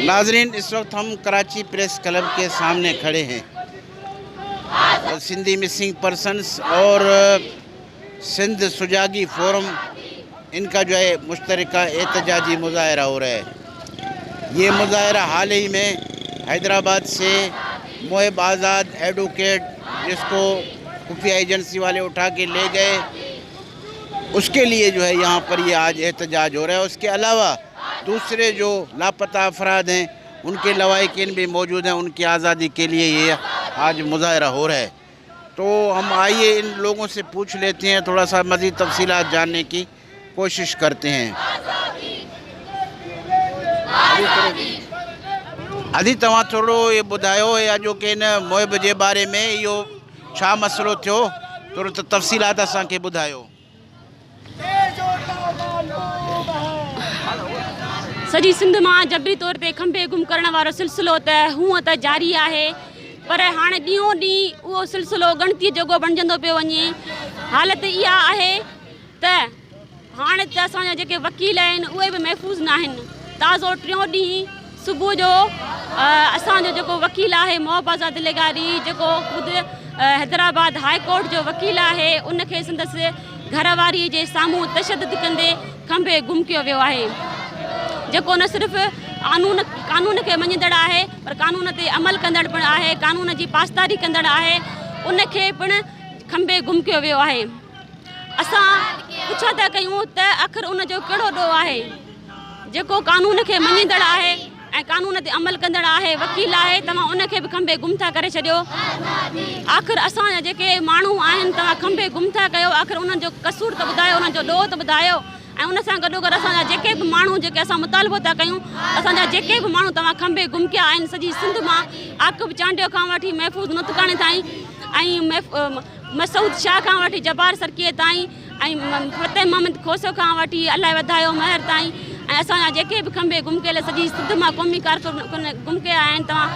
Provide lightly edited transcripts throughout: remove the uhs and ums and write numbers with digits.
नाजरीन, इस वक्त हम Karachi press club के सामने खड़े हैं। सिंधी मिसिंग पर्सनस और सिंध सुजागी फोरम, इनका जो है मुश्तरका एहतजाजी मुजाहरा हो रहा है। ये मुजाहरा हाल ही में हैदराबाद से मोहिब आज़ाद एडवोकेट, जिसको खुफिया एजेंसी वाले उठा के ले गए, उसके लिए जो है यहाँ पर ये आज एहतजाज हो रहा है। उसके अलावा दूसरे जो लापता अफराद हैं, उनके लवाहिकीन भी मौजूद हैं, उनकी आज़ादी के लिए ये आज मुजाहरा हो रहा है। तो हम आइए इन लोगों से पूछ लेते हैं, थोड़ा सा मज़ीद तफसीलात जानने की कोशिश करते हैं। अदी तव्हां थोड़ो ये ॿुधायो या जो कि इन मोहिब जे बारे में इहो छा मसलो थियो, थोरो तफ़सीलात असांखे ॿुधायो। सॼी सिंध मां जबरी तौर ते खंबे गुम करण वारो सिलसिलो त हूअं त जारी आहे, पर हाणे ॾींहों ॾींहुं उहो सिलसिलो गणतीअ जोॻो बणिजंदो पियो वञे। हालत इहा आहे त हाणे त असांजा जेके वकील आहिनि उहे बि महफ़ूज़ न आहिनि। ताज़ो टियों ॾींहुं सुबुह जो असांजो जेको वकील आहे मोहिब आज़ाद लेगारी, जेको ख़ुदि हैदराबाद हाई कोर्ट जो वकील आहे, उनखे संदसि घरवारीअ जे साम्हूं तशदद कंदे खंबे गुम कयो वियो आहे। जेको न सिर्फ़ु कानून खे मञंदड़ आहे, पर कानून ते अमल कंदड़ पिणु आहे, कानून जी पासदारी कंदड़ आहे, उनखे पिणु खंबे गुम कयो वियो आहे। असां पुछा था कयूं त आख़िर उनजो कहिड़ो ॾोह आहे जेको कानून खे मञंदड़ आहे ऐं कानून ते अमल कंदड़ आहे, वकील आहे, तव्हां उनखे बि खंबे गुम था करे छॾियो। आख़िर असांजा जेके माण्हू आहिनि तव्हां खंबे गुम था कयो, आख़िर उन्हनि जो कसूर त ॿुधायो, उन्हनि जो ॾोह त ॿुधायो। ऐं उन सां गॾोगॾु असांजा जेके बि माण्हू जेके असां मुतालबो था कयूं, असांजा जेके बि माण्हू तव्हां खंबे गुम कया आहिनि सॼी सिंध मां, आकिब चांडियो खां वठी महफ़ूज़ नुतकाणे ताईं, ऐं मसूद शाह खां वठी जब्बार सरकीअ ताईं, ऐं फतेह मोहम्मद खोसो खां वठी अलाए वधायो महर ताईं, ऐं असांजा जेके बि खंबे गुम कयल सॼी सिंध मां क़ौमी कारकुन गुम कया आहिनि, तव्हां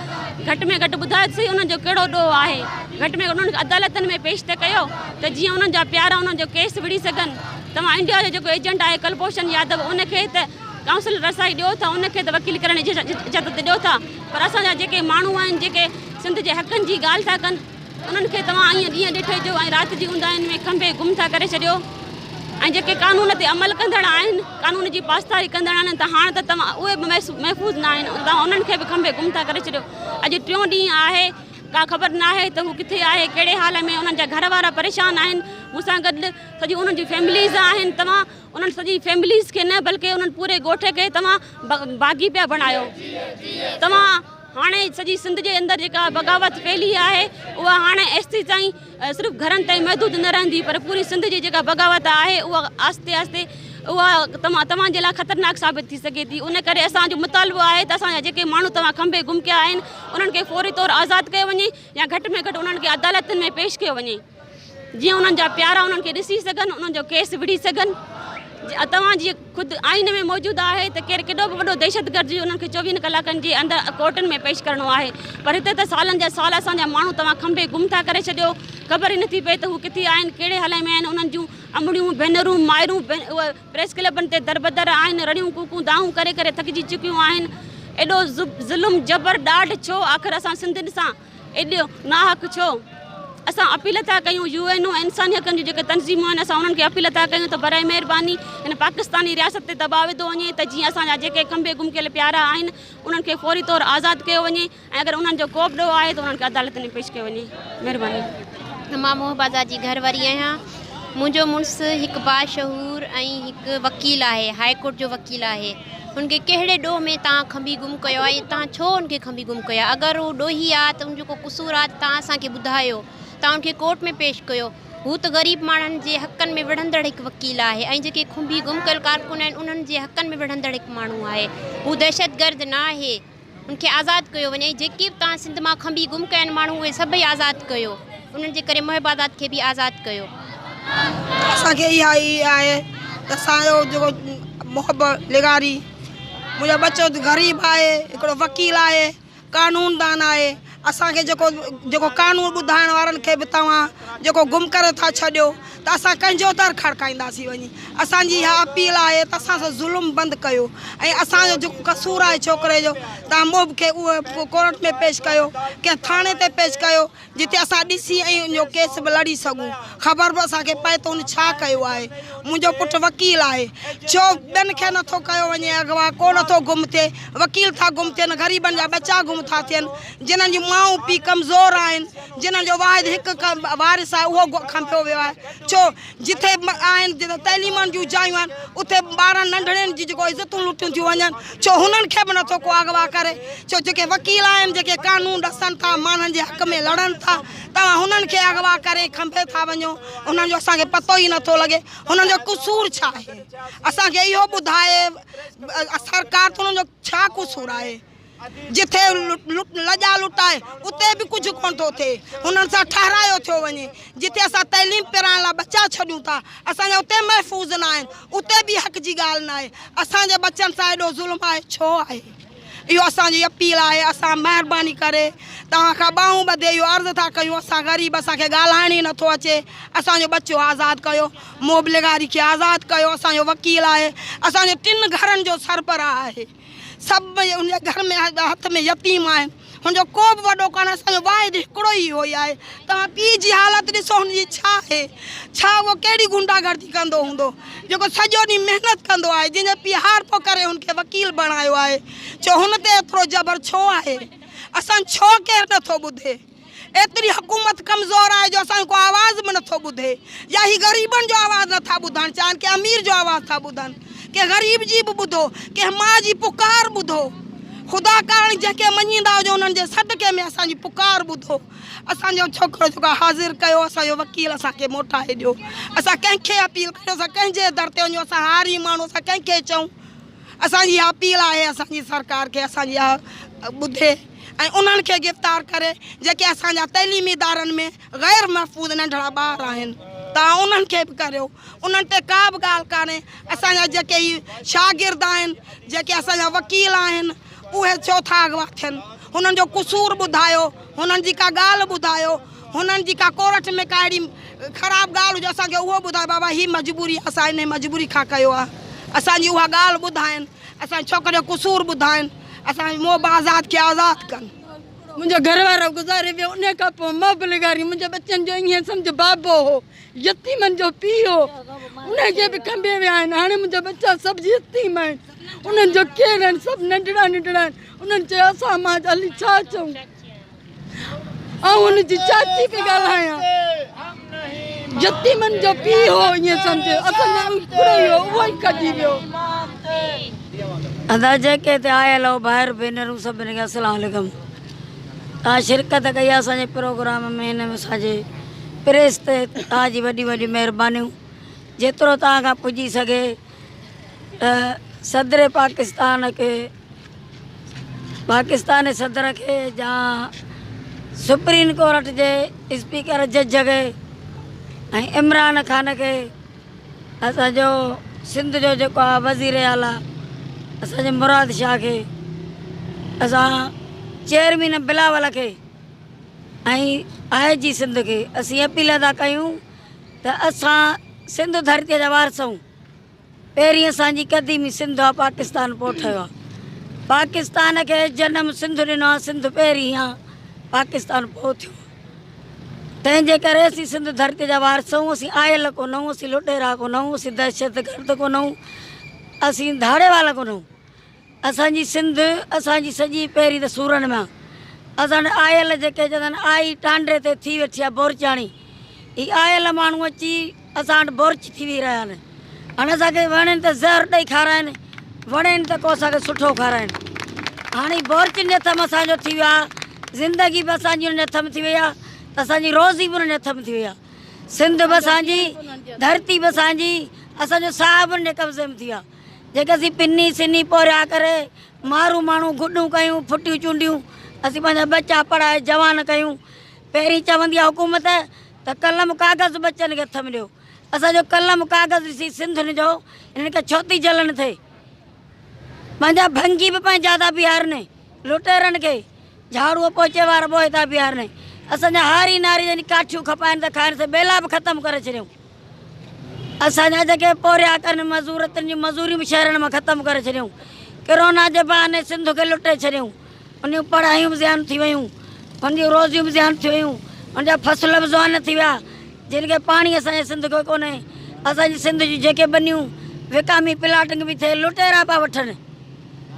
घटि में घटि ॿुधायो सही उन्हनि जो कहिड़ो ॾोह आहे। घटि में उन्हनि खे अदालतनि में पेश त कयो त जीअं उन्हनि जा प्यारा उन्हनि जो केस विड़ी सघनि। तव्हां इंडिया जो जेको एजेंट आहे कुलभूषण यादव, उनखे त काउंसिल रसाई ॾियो था, उनखे त वकील करण जी इजाज़त ॾियो था, पर असांजा जेके माण्हू आहिनि जेके सिंध जे हक़नि जी ॻाल्हि था कनि, उन्हनि खे तव्हां ईअं ॾींहं ॾिठे जो ऐं राति जी उंदाहिनि में खंबे गुम था करे छॾियो। ऐं जेके कानून ते अमल कंदड़ आहिनि, कानून जी पासदारी कंदड़ आहिनि, त हाणे त तव्हां उहे बि महफ़ूज़ न आहिनि, तव्हां उन्हनि खे बि खंबे गुम था करे छॾियो। अॼु टियों ॾींहुं आहे, का ख़बर न आहे त हू किथे आहे, कहिड़े हाल में, उन्हनि जा घर वारा परेशान आहिनि, मूंसां गॾु सॼी उन्हनि जी फैमिलीज़ आहिनि। तव्हां उन्हनि सॼी फैमिलीज़ खे न बल्कि उन्हनि पूरे ॻोठ खे तव्हां बाग़ी पिया बणायो। तव्हां हाणे सॼी सिंध जे अंदरि जेका बग़ावत फैली आहे, उहा हाणे एसिताईं ताईं सिर्फ़ु घरनि ताईं महदूद न रहंदी, पर पूरी सिंध जी जेका बग़ावत आहे उहा आस्ते आस्ते उहा तव्हांजे लाइ ख़तरनाक साबित थी सघे थी। उन करे असांजो मुतालबो आहे त असांजा जेके माण्हू तव्हां खंबे गुम कया आहिनि, उन्हनि खे फौरी तौरु आज़ादु कयो वञे, या घटि में घटि उन्हनि खे अदालतुनि में पेश कयो वञे, जीअं उन्हनि जा प्यारा उन्हनि खे ॾिसी सघनि, उन्हनि जो केस विड़ी सघनि। तव्हां जीअं ख़ुदि आइन में मौजूदु आहे त केॾो बि वॾो दहशतगर्द जी उन्हनि खे 24 कलाकनि जे अंदरि कोर्टनि में पेश करिणो आहे, पर हिते त सालनि जा साल असांजा माण्हू तव्हां खंबे गुम था करे छॾियो। ख़बर ई नथी पए त हू किथे आहिनि, कहिड़े हाल में आहिनि। उन्हनि जूं अमड़ियूं भेनरूं माइरूं उहे प्रेस क्लबनि ते दरबदर आहिनि, रड़ियूं कूकूं दाहूं करे करे थकिजी चुकियूं आहिनि। एॾो ज़ुल्म जबर ॾाढ छो, आख़िर असां सिंधियुनि सां एॾो नाहक छो। असां अपील था कयूं UN इंसानी हक़नि जूं जेके तंज़ीमूं आहिनि, असां उन्हनि खे अपील था कयूं त बराए महिरबानी हिन पाकिस्तानी रियासत ते दॿाउ विधो वञे त जीअं असांजा जेके खंबे गुम कयल प्यारा आहिनि उन्हनि खे फौरी तौरु आज़ादु कयो वञे, ऐं अगरि उन्हनि जो को बि ॾोह आहे त उन्हनि खे अदालत में पेश कयो वञे। महिरबानी। मां मोहिब आज़ाद जी घरवारी आहियां। मुंहिंजो मुड़ुसु हिकु बाशहूर ऐं हिकु वकील आहे, हाई कोर्ट जो वकील आहे। उनखे कहिड़े ॾोह में तव्हां खंबी गुम कयो आहे, तव्हां छो उनखे खंबी गुम कयो? अगरि उहो ॾोही आहे त उनजो को कसूर आहे, तव्हां असांखे ॿुधायो, तव्हां उनखे कोर्ट में पेश कयो। हू त ग़रीब माण्हुनि जे हक़नि में विढ़ंदड़ हिकु वकील आहे, ऐं जेके खुंबी गुम कयल कारकुन आहिनि उन्हनि जे हक़नि में विढ़ंदड़ हिकु माण्हू आहे। हू दहशतगर्द न आहे, उनखे आज़ादु कयो वञे। जेके बि तव्हां सिंध मां खंबी गुम कया आहिनि माण्हू, उहे सभई आज़ादु कयो। उन्हनि जे करे मोहिब आज़ाद खे बि आज़ादु कयो। असांखे इहा ई आहे त असांजो जेको मोहिब लेगारी, मुंहिंजो बच्चो ग़रीब आहे, हिकिड़ो वकील आहे, कानूनदान आहे, असांखे जेको कानून ॿुधाइण वारनि खे बि तव्हां जेको गुम करे था छॾियो त असां कंहिंजो दर खड़काईंदासीं वञी। असांजी इहा अपील आहे त असां सां ज़ुल्म बंदि कयो ऐं असांजो जेको कसूर आहे छोकिरे जो तव्हां मोब खे उहो कोर्ट में पेश कयो, कंहिं थाणे ते पेश कयो जिते असां ॾिसी ऐं उनजो केस बि लड़ी सघूं, ख़बर बि असांखे पए त उन छा कयो आहे। मुंहिंजो पुटु वकील आहे, छो ॿियनि खे नथो कयो वञे अॻवा, को नथो गुम थिए, वकील था गुम थियनि, ग़रीबनि जा बचा गुम था थियनि, जिन्हनि जी माऊं पीउ कमज़ोर आहिनि, जिन्हनि जो वाहिद हिकु वारिस आहे उहो खंपियो वियो आहे। छो जिथे आहिनि जिते तइलीमनि जूं जायूं आहिनि उते ॿारनि नंढड़नि जी जेको इज़तूं लुटियूं थियूं वञनि, छो हुननि खे बि नथो को अॻवा करे। छो जेके वकील आहिनि जेके कानून ॾसनि था, माण्हुनि जे हक़ में लड़नि था, तव्हां हुननि खे अॻवा करे खंभे था वञो, हुननि जो असांखे पतो ई नथो लॻे हुननि जो कसूर छा आहे। असांखे इहो ॿुधाए सरकार त हुननि जो छा कसूर आहे। जिथे लॼा लुटाए उते बि कुझु कोन थो थिए, हुननि सां ठहरायो थियो वञे। जिथे असां तइलीम पिराइण लाइ बचा छॾियूं था असांजा उते महफ़ूज़ न आहिनि, उते बि हक़ जी ॻाल्हि न आहे। असांजे बचनि सां एॾो ज़ुल्म आहे छो आहे? इहो असांजी अपील आहे। असां महिरबानी करे तव्हां खां ॿाहूं ॿधे इहो अर्ज़ु था कयूं, असां ग़रीब असांखे ॻाल्हाइण ई नथो अचे, असांजो बच्चो आज़ादु कयो, मोबलिगारी खे आज़ादु कयो। असांजो वकील आहे, असांजे 3 घरनि जो सरबराह आहे, सभु उन घर में हथ में यतीम आहिनि, हुनजो को बि वॾो कान, असांजो वाहिद हिकिड़ो ई इहो ई आहे। तव्हां पीउ जी हालत ॾिसो, हुनजी छा आहे, छा उहो कहिड़ी गुंडागर्दी कंदो हूंदो जेको सॼो ॾींहुं महिनत कंदो आहे, जंहिंजे पीउ हार पियो करे हुनखे वकील बणायो आहे। छो हुन ते एतिरो जबर छो आहे? असां छो केरु नथो ॿुधे? एतिरी हुकूमत कमज़ोर आहे जो असांजो को आवाज़ बि नथो ॿुधे, या ही ग़रीबनि जो आवाज़ नथा ॿुधणु चाहिनि, के अमीर जो आवाज़ था ॿुधनि, के ग़रीब जी बि ॿुधो, के माउ जी पुकार ॿुधो। ख़ुदा कारण जंहिंखे मञींदा हुजो उन्हनि जे सदके में असांजी पुकार ॿुधो। असांजो छोकिरो जेको हाज़िर कयो, असांजो वकील असांखे मोटाए ॾियो। असां कंहिंखे अपील करियो, असां कंहिंजे दर ते वञूं, असां हारी माण्हू, असां कंहिंखे चऊं? असांजी इहा अपील आहे असांजी सरकार खे, असांजी इहा ॿुधे ऐं उन्हनि खे गिरफ़्तार करे जेके असांजा तइलीमी इदारनि में ग़ैर महफ़ूज़ नंढड़ा ॿार आहिनि, तव्हां उन्हनि खे बि करियो। उन्हनि ते का बि ॻाल्हि कान्हे। असांजा जेके ई शागिर्द आहिनि, जेके असांजा वकील आहिनि, उहे छो था अॻवा थियनि? हुननि जो कसूर ॿुधायो, हुननि जी का ॻाल्हि ॿुधायो, हुननि जी का कोर्ट में का अहिड़ी ख़राबु ॻाल्हि हुजे असांखे उहो ॿुधायो, बाबा ही मजबूरी, असां इन मजबूरी खां कयो आहे। असांजी उहा ॻाल्हि ॿुधाइनि, असांजे छोकिरे जो कसूर ॿुधाइनि, असांजे मोब आज़ाद खे आज़ादु कनि। मुंहिंजो घर वारो गुज़ारे वियो, उन खां पोइ मोबलिगारी मुंहिंजे बच्चनि जो ईअं सम्झ बाबो हो, यतीमनि जो पीउ हो, उनखे बि खंभे विया आहिनि। हाणे मुंहिंजा बच्चा सभु यतीम आहिनि, उन्हनि जो केरु आहिनि, सभु नंढड़ा नंढड़ा आहिनि। उन्हनि चयो असां मां हली छा चऊं, ऐं हुनजी चाची पई ॻाल्हायां, यतीमनि जो पीउ हो, ईअं सम्झ असांजो हिकिड़ो ई हो, उहो ई कढी वियो। अदा जेके हिते आयल हो ॿाहिरि भेनरूं सभिनी खे अस्सलाम वालेकुम। तव्हां शिरकत कई आहे असांजे प्रोग्राम में, हिन में असांजे प्रेस ते तव्हांजी वॾी वॾी महिरबानियूं। जेतिरो तव्हां खां पुॼी सघे सदर पाकिस्तान खे, पाकिस्तान जे सदर खे, या सुप्रीम कोर्ट जे स्पीकर जज खे ऐं इमरान ख़ान खे, असांजो सिंध जो जेको आहे वज़ीर आला असांजे मुराद शाह खे, असां चेयरमैन बिलावल खे ऐं IG सिंध खे असीं अपील था कयूं त असां सिंध धरतीअ जा वारस आहियूं। पहिरीं असांजी क़दीमी सिंध आहे, पाकिस्तान पोइ ठहियो आहे। पाकिस्तान खे जनम सिंध ॾिनो आहे, सिंध पहिरीं आहे, पाकिस्तान पोइ थियो। तंहिंजे करे असीं सिंध धरतीअ जा वारस आहियूं। असीं आयल कोन आहियूं, असीं लुटेरा कोन आहियूं, असीं दहशतगर्द कोन आहियूं, असीं धाड़े वारा कोन आहियूं। असांजी सिंध असांजी सॼी पहिरीं त सूरनि में आहे। असां आयल जेके चवंदा आहिनि आई टांडे ते थी वेठी आहे बोरचाणी, ही आयल माण्हू अची असां वटि बोरच थी वेही रहिया आहिनि। हाणे असांखे वणनि त ज़हर ॾेई खाराइनि, वणनि त को असांखे सुठो खाराइनि। हाणे बोरचिन जे हथ में असांजो थी वियो आहे, ज़िंदगी बि असांजी हुन जे हथ में थी वई आहे, असांजी रोज़ी बि हुन जे हथ में थी वई आहे। सिंध बि असांजी, धरती बि असांजी, असांजो साहु बि हुन जे कब्ज़े में थी वियो आहे। जेके असीं पिनी सिनी पोरिया करे मारू माण्हू गुॾूं कयूं, फुटियूं चूंडियूं, असीं पंहिंजा बच्चा पढ़ाए जवान कयूं। पहिरीं चवंदी आहे हुकूमत त कलम कागज़ बच्चनि खे हथ में ॾियो। असांजो कलम कागज़ ॾिसी सिंधुनि जो हिननि खे छो थी जलन थिए। पंहिंजा भंगी बि पंहिंजा था बीहारनि लुटेरनि खे, झाड़ू पोचे वारा बोए था बिहार ने असांजा हारी नारी जनी काठियूं खपाइनि त खाइण से बेला बि ख़तमु करे छॾियूं। असांजा जेके पोरिया कनि मज़ूरतनि जी मज़ूरी बि शहरनि मां ख़तमु करे छॾियूं। कोरोना जे बहाने सिंध खे लुटे छॾियूं। उन पढ़ायूं बि ज़ियान थी वियूं, उनजी रोज़ियूं बि ज़ियान थी वियूं, उनजा फसल बि ज़ुआन थी विया जिन खे पाणी असांजे सिंध खे कोन्हे। असांजी सिंध जी जेके बनियूं विकामी प्लाटिंग बि थिए लुटेरा पिया वठनि।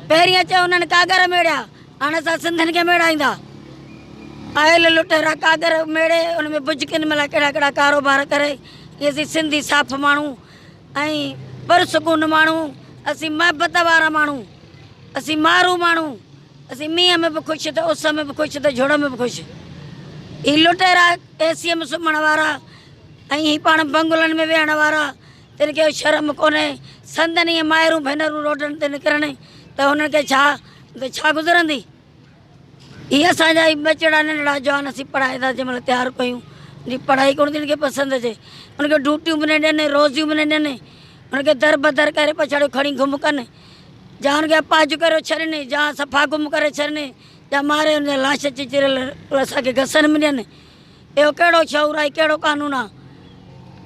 पहिरीं अचे उन्हनि कागर मेड़िया, हाणे असां सिंधियुनि खे मेड़ाईंदा। आयल लुटेरा कागर मेड़े उन में बुजकिन महिल कहिड़ा कहिड़ा कारोबार करे। इहे असीं सिंधी साफ़ माण्हू ऐं पुरसकून माण्हू, असीं महबत वारा माण्हू, असीं मारू माण्हू, असीं मींहं में बि ख़ुशि त उस में बि ख़ुशि त झुड़ में बि ख़ुशि। ही लुटेरा एसीअ में सुम्हण वारा ऐं ही पाण बंगुलनि में वेहण वारा, तिन खे शर्म कोन्हे। संदनि ईअं माइरूं भेनरूं रोडनि ते निकिरनि त हुननि खे छा गुज़रंदी। इहे असांजा ई बचड़ा नंढड़ा जवान असीं पढ़ाए था जंहिंमहिल तयारु कयूं। जी पढ़ाई कोन थी उनखे पसंदि अचे, उनखे ड्यूटियूं बि न ॾियनि, रोज़ियूं बि न ॾियनि, उनखे दर बदर करे पछाड़ियो खणी गुम कनि, जा हुनखे पाजु करे छॾनि, जा सफ़ा गुम करे छॾनि, जा मारे हुन लाश चिचिरियल असांखे घसनि बि ॾियनि। इहो कहिड़ो शौर आहे, कहिड़ो कानून आहे?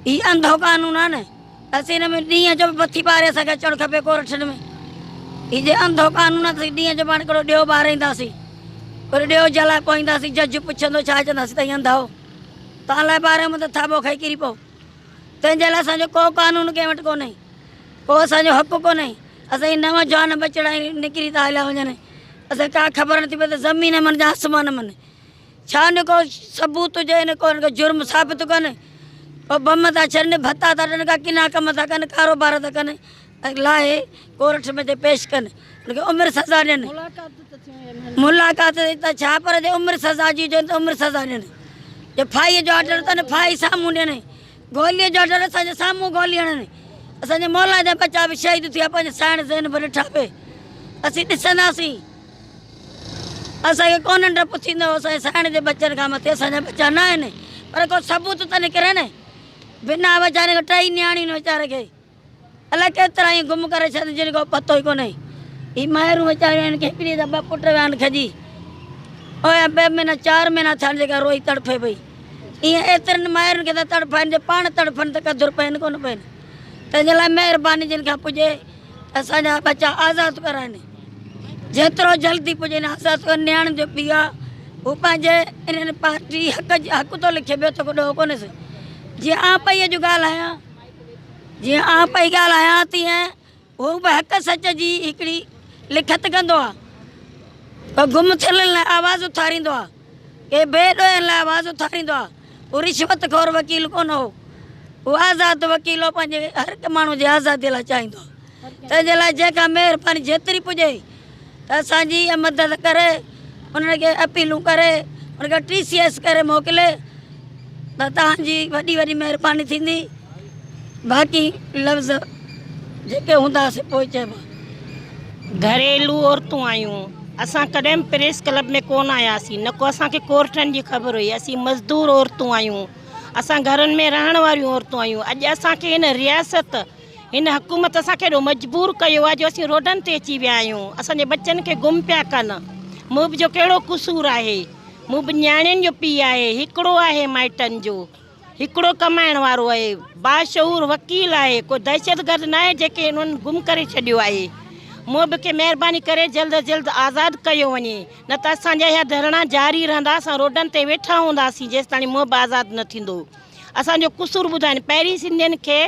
हीउ अंधो कानून आहे न। असीं हिन में ॾींहं जो बि पथी पारे असांखे अचणु खपे कोर्टनि में। हीउ जे अंधो कानून आहे त ॾींहं जो पाण हिकिड़ो ॾियो ॿारींदासीं, वरी ॾियो जलाए पोईंदासीं, जज पुछंदो छा चवंदासीं त अंधा हो, तव्हां लाइ ॿार में त थाॿो खाई किरी पियो। तंहिंजे लाइ असांजो को कानून कंहिं वटि कोन्हे, को असांजो हक़ु कोन्हे। असांजी नव जवान बचड़ा निकिरी था हलिया वञनि, असांखे का ख़बर नथी पए त ज़मीन मन या आसमान मन। छा न को सबूत हुजे, न को जुर्म साबित कनि, पोइ बम था छॾनि, भत्ता था ॾियनि, का किना कम था कनि, कारोबार था कनि, ऐं लाहे कोर्ट में ते पेश कनि, उनखे उमिरि सज़ा ॾियनि। मुलाक़ात त छा, पर जे उमिरि सज़ा जी हुजे त उमिरि सज़ा ॾियनि। जे फाईअ जो ऑडर अथनि फाई साम्हूं ॾियनि, गोलीअ जो ऑडर असांजे साम्हूं गोली हणनि। असांजे मौला जा बचा बि शहीद थिया, पंहिंजे साइण ज़हन बि ॾिठा पे, असीं ॾिसंदासीं। असांखे कोन डपु थींदो असांजे साइण जे बचनि खां मथे, असांजा बचा न आहिनि, पर को सबूत त निकिरे न। बिना वीचारे खे टई नियाणियुनि वीचारे खे अलाए केतिरा ई गुम करे छॾनि जिन को पतो ई कोन्हे। ही माइरूं वीचारियूं आहिनि, हिकिड़ी त ॿ पुट विया आहिनि खजी, ओया 2 महीना 4 महीना थियनि जेका रोई तड़फे पई। ईअं एतिरनि माइरुनि खे त तड़फाइनि, जे पाण तड़फनि त कदुर पइनि कोन पइनि। तंहिंजे लाइ महिरबानी जिन खां पुॼे असांजा बचा आज़ादु कराइनि, जेतिरो जल्दी पुॼे न आज़ादु कनि। नियाणियुनि जो पीउ आहे, हू पंहिंजे इन्हनि पार्टी हक़ थो लिखे, ॿियो त को ॾोहो कोन्हेसि। जीअं आउं पई अॼु ॻाल्हायां, जीअं आउं पई ॻाल्हायां, तीअं हू बि हक़ सच जी हिकिड़ी लिखत कंदो आहे। पर गुम थियल लाइ आवाज़ उथारींदो आहे, के बेॾोहनि लाइ आवाज़ उथारींदो आहे। हू रिश्वतखोर वकील कोन हो, हू आज़ादु वकील हो, पंहिंजे हर हिकु माण्हू जी आज़ादीअ लाइ चाहींदो आहे। तंहिंजे लाइ जेका महिरबानी जेतिरी पुॼे त असांजी इहा मदद करे, उनखे अपीलूं करे, उनखे TCS करे मोकिले त तव्हांजी वॾी वॾी महिरबानी थींदी। बाक़ी लफ़्ज़ जेके हूंदासीं पोइ चइबो। घरेलू औरतूं आहियूं, असां कॾहिं बि प्रेस क्लब में कोन आयासीं, न को असांखे कोर्टनि जी ख़बर हुई। असीं मज़दूर औरतूं आहियूं, असां घरनि में रहण वारियूं औरतूं आहियूं। अॼु असांखे हिन रियासत, हिन हुकूमत असांखे एॾो मजबूर कयो आहे जो असीं रोडनि ते अची विया आहियूं। असांजे बच्चनि खे गुम पिया कनि। मूं बि जो कहिड़ो क़सूरु आहे, मूं बि न्याणियुनि जो पीउ आहे, हिकिड़ो आहे माइटनि जो, हिकिड़ो कमाइण वारो आहे, बाशऊर वकील आहे, को दहशतगर्द न आहे जेके इन्हनि गुम करे छॾियो आहे। मूं बि खे महिरबानी करे जल्द जल्द आज़ादु कयो वञे, न त असांजा इहा धरणा जारी रहंदा। असां रोडनि ते वेठा हूंदासीं जेसि ताईं मूं बि आज़ादु न थींदो। असांजो क़सूरु ॿुधाइनि। पहिरीं सिंधियुनि खे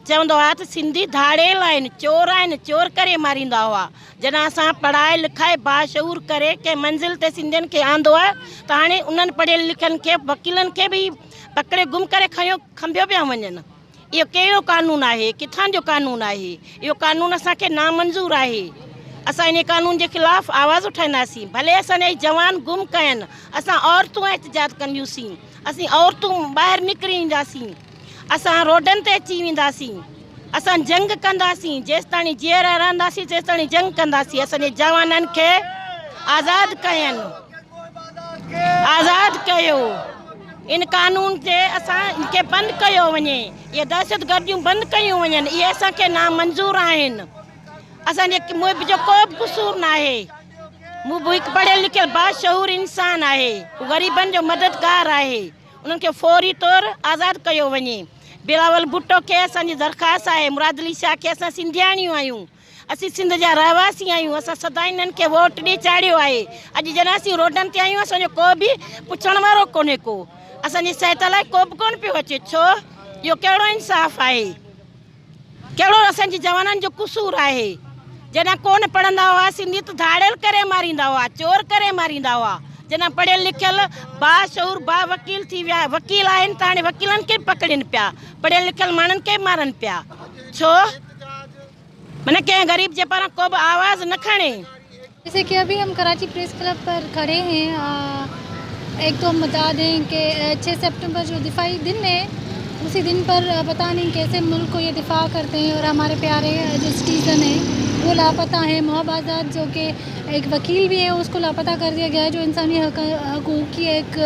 चवंदो हुआ त सिंधी धाड़ेल आहिनि, चोर आहिनि, चोर करे मारींदा हुआ। जॾहिं असां पढ़ाए लिखाए बाशऊर करे कंहिं मंज़िल ते सिंधियुनि खे आंदो आहे, त हाणे उन्हनि पढ़ियल लिखियलनि खे वकीलनि खे बि पकड़े गुम करे खंभियो पिया वञनि। इहो कहिड़ो कानून आहे, किथां जो कानून आहे? इहो कानून असांखे नामंज़ूर आहे। असां इन कानून जे ख़िलाफ़ु आवाज़ उठाईंदासीं। भले असांजा जवान गुम कयनि, असां औरतूं एहतिजाज कंदियूंसीं, असीं औरतूं ॿाहिरि निकिरी ईंदासीं, असां रोडनि ते अची वेंदासीं, असां जंग कंदासीं। जेसि ताईं जीअर रहंदासीं तेसि ताईं जंग कंदासीं। असांजे जवाननि खे आज़ादु कयनि, आज़ादु कयो। इन कानून ते असां इनखे बंदि कयो वञे, इहे दहशतगर्दियूं बंदि कयूं वञनि। इहे असांखे नामंज़ूर आहिनि। असांजे मुंहिंजो को बि क़सूरु न आहे, मूं बि हिकु पढ़ियल लिखियल बाशऊर इंसान आहे, ग़रीबनि जो मददगार आहे, उन्हनि खे फौरी तौरु आज़ादु कयो वञे। बिलावल भुट्टो खे असांजी दरख़्वास्त आहे, मुराद अली शाह खे असां सिंधियाणियूं आहियूं, असीं सिंध जा रहवासी आहियूं, असां सदाईं इन्हनि खे वोट ॾेई चाढ़ियो आहे। अॼु जॾहिं असीं रोडनि ते आहियूं असांजो को बि पुछण वारो कोन्हे को, असांजी सहायता लाइ को बि कोन पियो अचे। छो? इहो कहिड़ो इंसाफ़ आहे, कहिड़ो असांजे जवाननि जो क़सूरु आहे? जॾहिं कोन पढ़ंदा हुआ सिंधी त धाड़ियल करे मारींदा हुआ, चोर करे मारींदा हुआ। जॾहिं पढ़ियल लिखियल बाशऊर वकील थी विया, वकील आहिनि त हाणे वकीलनि खे पकड़नि पिया, पढ़ियल लिखियल माण्हुनि खे मारनि पिया। छो? माना कंहिं ग़रीब जे पारां को बि आवाज़ न खणे। जैसे कि अभी हम कराची प्रेस क्लब पर खड़े हैं, एक तो हम बता दें कि 6 सितंबर जो दिफाई दिन है, उसी दिन पर पता नहीं कैसे मुल्क को ये दिफा करते हैं और हमारे प्यारे जो सिटीज़न हैं वो लापता है। मोहब आज़ाद जो कि एक वकील भी है उसको लापता कर दिया गया है, जो इंसानी हकूक़ की एक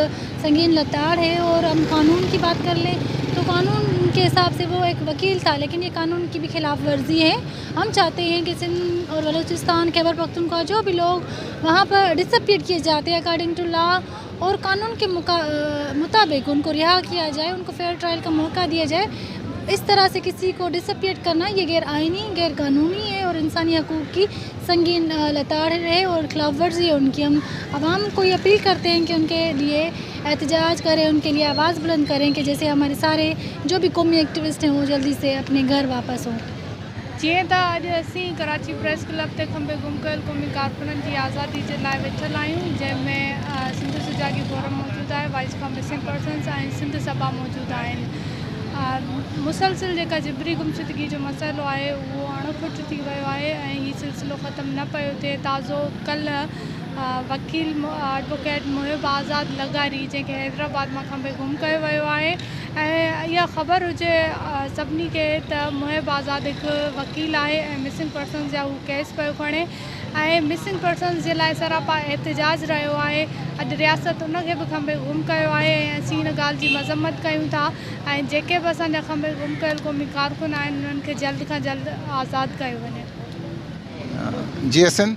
संगीन लताड़ है। और हम कानून की बात कर लें तो कानून के हिसाब से वो एक वकील था, लेकिन ये कानून की भी खिलाफ वर्जी है। हम चाहते हैं कि सिंध और बलूचिस्तान खैबर पख्तूनख्वा जो भी लोग वहाँ पर डिसअपियर किए जाते हैं अकॉर्डिंग टू लॉ और कानून के मुताबिक उनको रिहा किया जाए, उनको फेयर ट्रायल का मौका दिया जाए। इस तरह से किसी को डिसअपियर करना ये गैर आइनी, गैर कानूनी है और इंसानी हकूक़ की संगीन लताड़ है और खिलाफ वर्जी है उनकी। हम आवाम को ये अपील करते हैं कि उनके लिए एहतजाज करें, उनके लिए आवाज़ बुलंद करें कि जैसे हमारे सारे जो भी कौमी एक्टिविस्ट हैं वो जल्दी से अपने घर वापस हों। जीअं त अॼु असीं कराची प्रेस क्लब ते खंबे गुम कयल क़ौमी कारकुननि जी आज़ादी जे लाइ वेठल आहियूं, जंहिंमें सिंध सुजागी फोरम मौजूदु आहे, वाइस फॉर मिसिंग पर्सन्स ऐं सिंध सभा मौजूदु आहिनि। मुसलसिल जेका जिबरी गुमशुदगी जो मसइलो आहे उहो अणफुट थी वियो आहे ऐं हीउ सिलसिलो ख़तमु न पियो थिए। ताज़ो कल्ह वकील एडवोकेट मुहिब आज़ाद लगारी जंहिंखे हैदराबाद मां खंबे गुम कयो वियो आहे ऐं इहा ख़बर हुजे सभिनी खे त मुहिब आज़ाद हिकु वकील आहे ऐं मिसिंग पर्सन्स जा हू केस पियो खणे ऐं मिसिंग पर्सन्स जे लाइ सरापा एहतजाज रहियो आहे। अॼु रियासत उनखे बि खंबे गुम कयो आहे ऐं असीं हिन ॻाल्हि जी मज़म्मत कयूं था ऐं जेके बि असांजा खंबे गुम कयल क़ौमी कारकुन आहिनि उन्हनि खे जल्द खां जल्द आज़ादु कयो वञे। जी हसन,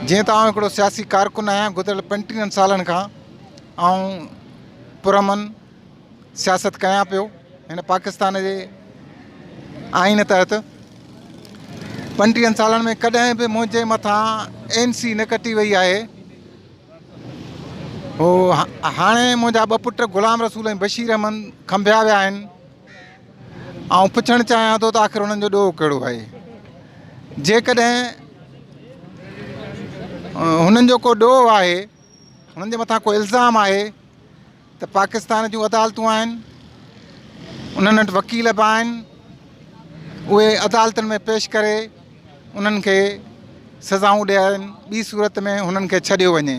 जीअं त आउं हिकिड़ो सियासी कारकुन आहियां, गुज़िरियल 35 सालनि खां ऐं पुरमन सियासत कयां पियो हिन पाकिस्तान जे आइन तहत। 35 सालनि में कॾहिं बि मुंहिंजे मथां NC न कटी वई आहे। हो हाणे मुंहिंजा 2 पुट ग़ुलाम रसूल ऐं बशीर अहमद खंभिया विया आहिनि ऐं पुछणु चाहियां थो त आख़िर उन्हनि जो ॾोह कहिड़ो आहे। जेकॾहिं हुननि जो को ॾोह आहे, हुननि जे मथां को इल्ज़ाम आहे त पाकिस्तान जूं अदालतूं आहिनि, उन्हनि वटि वकील बि आहिनि, उहे अदालतुनि में पेश करे उन्हनि खे सज़ाऊं ॾियनि, ॿी सूरत में हुननि खे छॾियो वञे।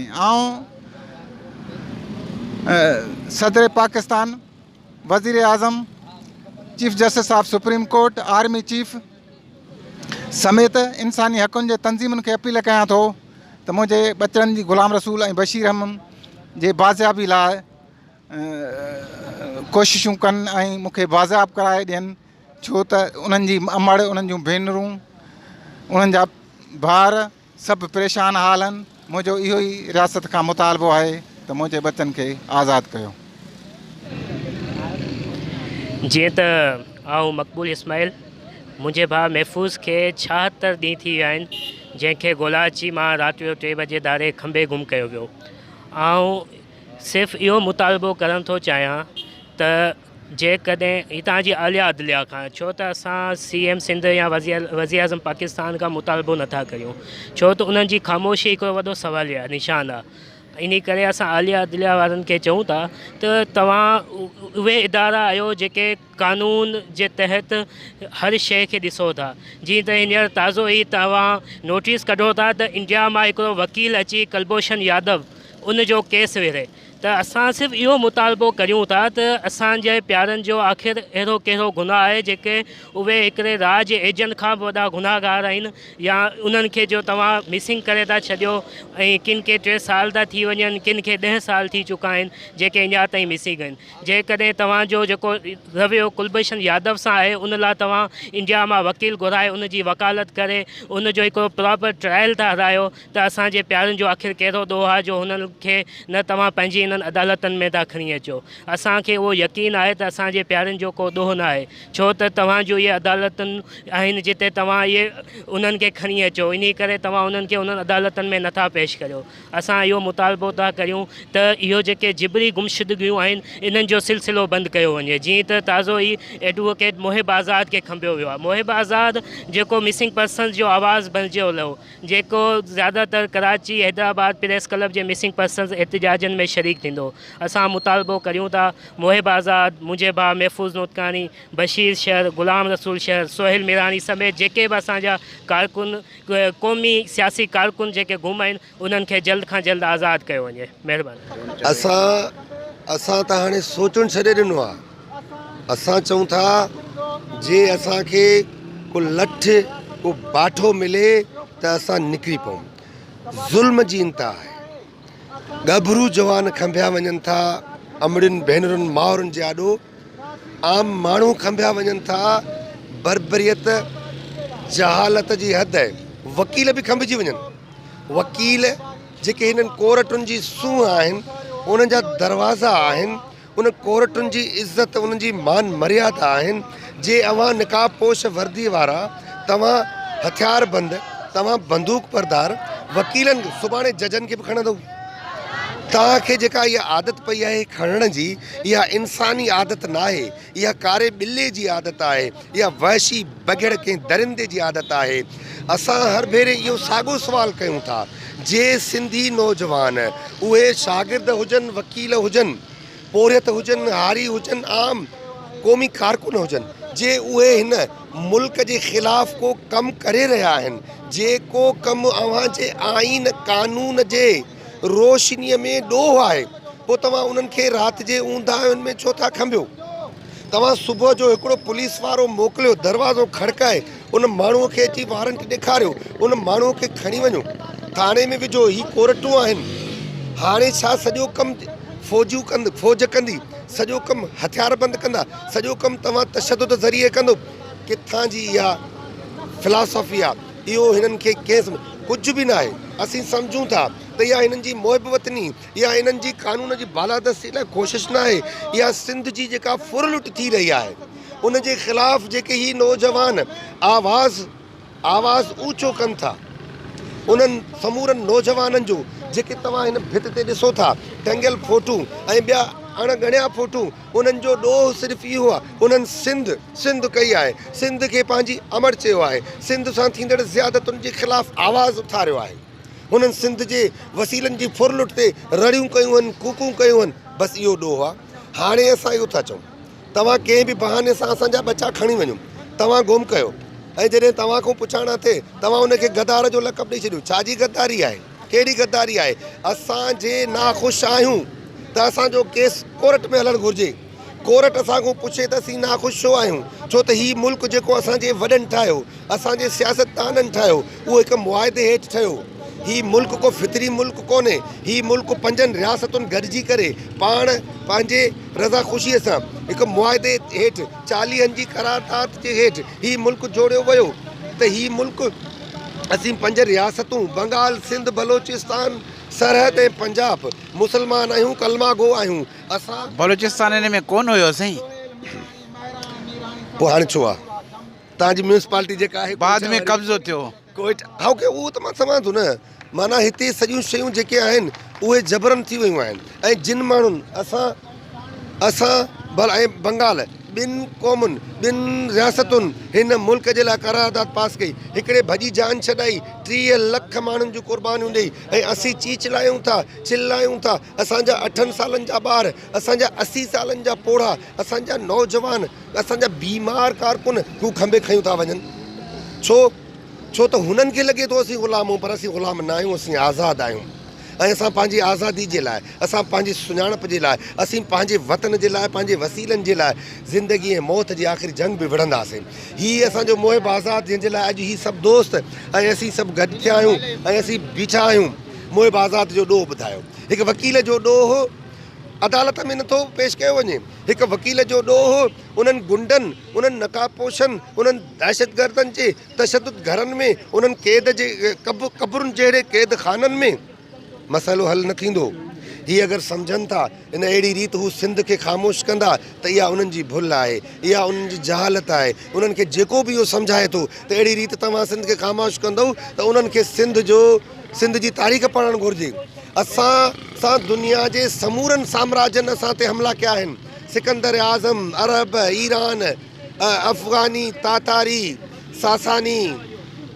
ऐं सदर पाकिस्तान, वज़ीर आज़म, chief justice of supreme court, army chief समेत इंसानी हक़ुनि जे तंज़ीमुनि खे अपील कयां थो त मुंहिंजे बचड़नि जी ग़ुलाम रसूल ऐं बशीर अहमद जे बाज़ियाबी लाइ कोशिशूं कनि ऐं मूंखे बाज़ियाब कराए ॾियनि, छो त उन्हनि जी अमड़, उन्हनि जूं भेनरूं, उन्हनि जा भार सभु परेशान हाल आहिनि। मुंहिंजो इहो ई रियासत खां मुतालबो आहे त मुंहिंजे बचनि खे आज़ादु कयो। जीअं त आउं मक़बूल इस्माइल, मुंहिंजे भाउ महफ़ूज़ खे 76 ॾींहं थी विया आहिनि, जंहिंखे ॻोल्हा मां राति जो 3 बजे दारे खंबे गुम कयो वियो। ऐं सिर्फ़ु इहो मुतालबो करणु थो चाहियां त जेकॾहिं हितां जी आलिया अदलिया खां, छो त असां CM सिंध या वज़ीर आज़म पाकिस्तान खां मुतालबो नथा करियूं, छो त उन्हनि जी ख़ामोशी हिकिड़ो वॾो सवाल आहे, निशान आहे। इन करे असां आलिया अदलिया वारनि खे चऊं था त तव्हां उहे इदारा आहियो जेके कानून जे तहत हर शइ खे ॾिसो था। जीअं त हींअर ताज़ो ई तव्हां नोटिस कढो था त इंडिया मां हिकिड़ो वकील अची कुलभूषण यादव उन जो केस विढ़े, त असां सिर्फ़ु इहो मुतालबो करियूं था त असांजे प्यारनि जो आख़िर अहिड़ो कहिड़ो गुनाह आहे जेके उहे हिकिड़े राज एजेंट खां बि वॾा गुनाहगार आहिनि या उन्हनि खे जो तव्हां मिसिंग करे था छॾियो ऐं किन खे 3 साल था थी वञनि, किन खे 10 साल थी चुका आहिनि जेके अञा ताईं मिसिंग आहिनि। जेकॾहिं तव्हांजो जेको रवैयो कुलभूषण यादव सां आहे उन लाइ तव्हां इंडिया मां वकील घुराए उन जी वकालत करे उन जो हिकिड़ो प्रॉपर ट्रायल था हरायो त असांजे प्यारनि जो आख़िर कहिड़ो ॾोह आहे जो हुननि खे न तव्हां पंहिंजी इन्हनि अदालतनि में था खणी अचो। असांखे उहो यकीन आहे त असांजे प्यारनि जो को ॾोह न आहे, छो त तव्हांजो इहे अदालतनि आहिनि जिते तव्हां इहे उन्हनि खे खणी अचो, इन करे तव्हां उन्हनि खे उन्हनि अदालतनि में नथा पेश करियो। असां इहो मुतालबो था करियूं त इहो जेके जिबरी गुमशुदगियूं आहिनि इन्हनि जो सिलसिलो बंदि कयो वञे। जीअं त ताज़ो ई एडवोकेट मोहिब आज़ाद खे खंबियो वियो आहे। मोहिब आज़ाद जेको मिसिंग पर्सन्स जो आवाज़ बणिजियो हो, जेको ज़्यादातर कराची हैदराबाद प्रेस क्लब जे मिसिंग पर्सन्स एहतजाजनि में शरीक थींदो। असां मुतालबो करियूं था मोहिब आज़ाद, मुंहिंजे भाउ महफ़ूज़ नोतकानी, बशीर शहर, गुलाम रसूल शहर, सोहेल मीरानी समेत जेके बि असांजा कारकुन क़ौमी सियासी कारकुन जेके गुम आहिनि उन्हनि खे जल्द खां जल्द आज़ादु कयो वञे। महिरबानी। असां त हाणे सोचणु छॾे ॾिनो आहे। असां चऊं था जे असांखे को लठ को बाठो मिले त असां निकिरी पऊं। ज़ुल्म जी इंतिहा आहे। गभरू जवान खंभिया वञनि था अमड़ियुनि भेनरुनि माउरुनि जे आॾो, आम माण्हू खंभिया वञनि था। बर्बरियत जहालत जी हद आहे। वकील बि खंभिजी वञनि। वकील जेके हिननि कोर्टुनि जी सूंहं आहिनि उन्हनि जा दरवाज़ा आहिनि, उन कोर्टुनि जी इज़त उन्हनि जी मान मर्यादा आहिनि। जे अवां निकाब पोश वर्दी वारा, तव्हां हथियार बंद, तव्हां बंदूक परदार वकीलनि सुभाणे जजनि खे बि खणंदो। तव्हांखे जेका इहा आदत पई आहे खणण जी, इहा इंसानी आदत न आहे, इहा कारे ॿिले जी आदत आहे, इहा वहशी बगड़ कंहिं दरिंदे जी आदत आहे। असां हर भेरे इहो साॻियो सुवाल कयूं था, जे सिंधी नौजवान उहे शागिर्द हुजनि, वकील हुजनि, पोरियत हुजनि, हारी हुजनि, आम क़ौमी कारकुन हुजनि, जे उहे हिन मुल्क जे ख़िलाफ़ को कमु करे रहिया आहिनि, जेको कमु अव्हां जे आइन कानून जे रोशनीअ में ॾोह आहे, पोइ तव्हां उन्हनि खे राति जे ऊंदाहियुनि में छो था खंभियो? तव्हां सुबुह जो हिकिड़ो पुलिस वारो मोकिलियो, दरवाज़ो खड़काए, उन माण्हूअ खे अची वारंट ॾेखारियो, उन माण्हूअ खे खणी वञो, थाणे में विझो। ही कोर्टूं आहिनि। हाणे छा सॼो कमु फौज कंदी, सॼो कमु हथियार बंदि कंदा, सॼो कमु तव्हां तशद्दुद ज़रिए कंदो? किथां जी इहा फिलासफ़ी आहे? इहो हिननि खे कंहिं कुझु बि न आहे। असीं सम्झूं था त इहा हिननि जी मुहिबतनी, इहा हिननि जी कानून जी बालादस्ती लाइ कोशिशि न आहे। इहा सिंध जी जेका फुरलुट थी रही आहे उन जे ख़िलाफ़ जेके ही नौजवान आवाज़ ऊचो कनि था, उन्हनि समूरनि नौजवाननि जो जेके तव्हां हिन भित ते ॾिसो था टंगियल फ़ोटू ऐं ॿिया अणगणिया फ़ोटू, उन्हनि जो ॾोह सिर्फ़ु इहो आहे, उन्हनि सिंध कई आहे, सिंध खे पंहिंजी अमर चयो आहे, सिंध सां थींदड़ ज़ियादतुनि जे ख़िलाफ़ आवाज़ उथारियो आहे। हुननि सिंध जे वसीलनि जी फुरलुट ते रड़ियूं कयूं आहिनि, कूकूं कयूं आहिनि। बसि इहो ॾोह आहे। हाणे असां इहो था चऊं, तव्हां कंहिं बि बहाने सां असांजा बचा खणी वञो, तव्हां गुम कयो, ऐं जॾहिं तव्हां खां पुछाणा थिए तव्हां उनखे गद्दार जो लक़ब ॾेई छॾियो। छा जी गद्दारी आहे? कहिड़ी गद्दारी आहे? असां जे नाख़ुशि आहियूं त असांजो केस कोर्ट में हलणु घुरिजे। कोर्ट असांखां पुछे त असीं नाख़ुशि छो आहियूं, छो त हीउ मुल्क जेको असांजे वॾनि ठाहियो, असांजे सियासतदाननि ठाहियो, उहो हिकु मुआदे हेठि ठहियो। ही मुल्क को फितरी मुल्क कोन्हे। ही मुल्क 5 रियासतुनि गॾिजी करे पाण पंहिंजे रज़ा ख़ुशीअ सां हिकु मुआदे हेठि 40 जी करारदाद जे हेठि ही मुल्क जोड़ियो वियो। त ही मुल्क असीं 5 रियासतूं बंगाल, सिंध, बलोचिस्तान, सरहद ऐं पंजाब मुसलमान आहियूं, कलमा गो आहियूं। असां बलोचिस्तान हिन में कोन हुयो साईं? पोइ हाणे छो आहे? तव्हांजी म्यूनिसिपालिटी जेका आहे बाद में कब्ज़ो थियो कोइटा, हा उहो त मां सम्झां थो न। माना हिते सॼियूं शयूं जेके आहिनि उहे जबरन थी वियूं आहिनि। ऐं जिन माण्हुनि असां ऐं बंगाल, ॿिनि क़ौमुनि, ॿिनि रियासतुनि हिन मुल्क जे लाइ करारदाद पास कई, हिकिड़े भॼी जान छॾाई, 30 लख माण्हुनि जूं क़ुर्बानियूं ॾेई, ऐं असीं चीचलायूं था, चिल्लायूं था। असांजा 8 सालनि जा ॿार, असांजा 80 सालनि जा पोड़ा, असांजा नौजवान, असांजा बीमार कारकुन हू खंबे खयूं था वञनि। छो त हुननि खे लॻे थो असीं ग़ुलाम आहियूं, पर असीं ग़ुलाम न आहियूं, असीं आज़ादु आहियूं। ऐं असां पंहिंजी आज़ादी जे लाइ, असां पंहिंजी सुञाणप जे लाइ, असीं पंहिंजे वतन जे लाइ, पंहिंजे वसीलनि जे लाइ ज़िंदगी ऐं मौत जी आख़िरी जंग बि विढ़ंदासीं। हीअ असांजो मोहिब आज़ाद जंहिंजे लाइ अॼु हीअ सभु दोस्त ऐं असीं सभु गॾु थिया आहियूं ऐं असीं बीठा आहियूं। मोहिब आज़ाद जो ॾोह ॿुधायो, हिकु वकील जो ॾोह अदालत में नथो पेश कयो वञे। हिकु वकील जो ॾोह उन्हनि गुंडनि, उन्हनि नकाबपोशनि, उन्हनि दहशतगर्दनि जे तशदुद घरनि में, उन्हनि क़ैद जे कब्रुनि जहिड़े क़ैद खाननि में मसइलो हल न थींदो। हीअ अगरि सम्झनि था इन अहिड़ी रीति हू सिंध खे ख़ामोश कंदा त इहा उन्हनि जी भुल आहे, इहा उन्हनि जी जहालत आहे। उन्हनि खे जेको बि इहो सम्झाए थो त अहिड़ी रीति तव्हां सिंध खे ख़ामोश कंदव त उन्हनि खे सिंध जी तारीख़ पढ़णु घुरिजे। असां दुनिया जे समूरनि साम्राज्यनि असां ते हमला कया आहिनि। सिकंदर आज़म, अरब, ईरान, अफ़गानी, तातारी, सासानी,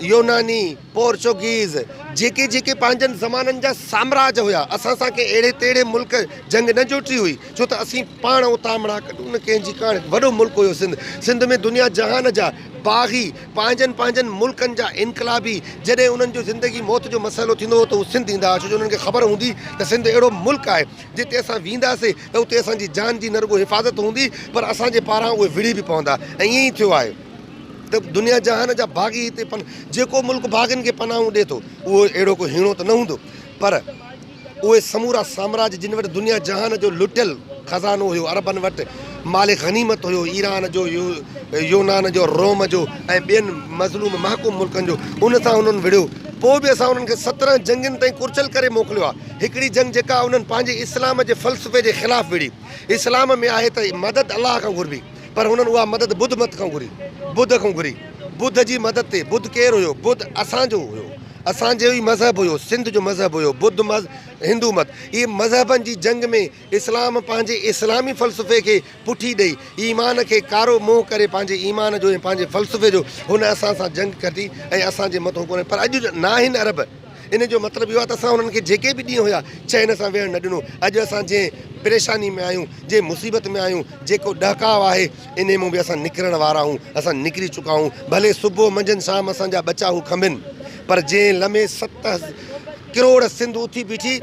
यूनानी, पोर्चुगीज़, जेके जेके पंहिंजनि ज़माननि जा साम्राज्य हुआ, असांखे अहिड़े तेड़े मुल्क जंग न जोटी हुई, छो त असीं पाण उतामड़ा कढूं न कंहिंजी कान। वॾो मुल्क हुयो सिंध में दुनिया जहान जा बाग़ी पंहिंजनि मुल्कनि जा इनकलाबी जॾहिं उन्हनि जो ज़िंदगी मौत जो मसइलो थींदो हो त उहे सिंध ईंदा हुआ, छो जो उन्हनि खे ख़बर हूंदी त सिंध अहिड़ो मुल्क आहे जिते असां वेंदासीं त उते असांजी जान जी न रुॻो हिफ़ाज़त हूंदी पर असांजे पारां उहे विड़ी बि पवंदा। ऐं ईअं ई थियो आहे त दुनिया जहान जा बाग़ी हिते जेको मुल्क बाग़ियुनि खे पनाहूं ॾिए थो उहो अहिड़ो को हीणो त न हूंदो, पर उहे समूरा साम्राज्य जिन वटि दुनिया जहान जो लुटियल खज़ानो हुयो, अरबनि वटि माले गनीमत हुयो, ईरान जो, यूनान जो, रोम जो ऐं ॿियनि मज़लूम महकूम मुल्कनि जो, उन सां उन्हनि विढ़ियो। पोइ बि असां उन्हनि खे 17 जंगनि ताईं कुरचल करे मोकिलियो आहे। हिकिड़ी जंग जेका उन्हनि पंहिंजे इस्लाम जे फ़लसफ़े जे ख़िलाफ़ु विड़ी। इस्लाम में आहे त मदद अलाह खां घुरबी, पर हुननि उहा मदद बुध मत खां घुरी, बुध खां घुरी। बुध जी मदद ते, बुध केरु हुयो? बुध असांजो हुयो, असांजो ई मज़हब हुयो, सिंध जो मज़हब हुयो, बुद्ध हिंदू मत। इहे मज़हबनि जी जंग में इस्लाम पंहिंजे इस्लामी फ़लसफ़े खे पुठी ॾेई ईमान खे कारो मोह करे पंहिंजे ईमान जो ऐं पंहिंजे फ़लसफ़े जो हुन असां सां जंग कढी ऐं असांजे मथां कोन्हे। पर अॼु न आहिनि अरब। इन जो मतिलबु इहो आहे त असां उन्हनि खे जेके बि ॾींहं हुया चैन सां वेहणु न ॾिनो। अॼु असां जंहिं परेशानी में आहियूं, जंहिं मुसीबत में आहियूं, जेको ॾहकाव आहे इन मां बि असां निकिरण वारा आहियूं, असां निकिरी चुका आहियूं। भले सुबुह मंझंदि शाम असांजा बचा हू खंबनि, पर जंहिं लम्हे 7 करोड़ सिंध उथी बीठी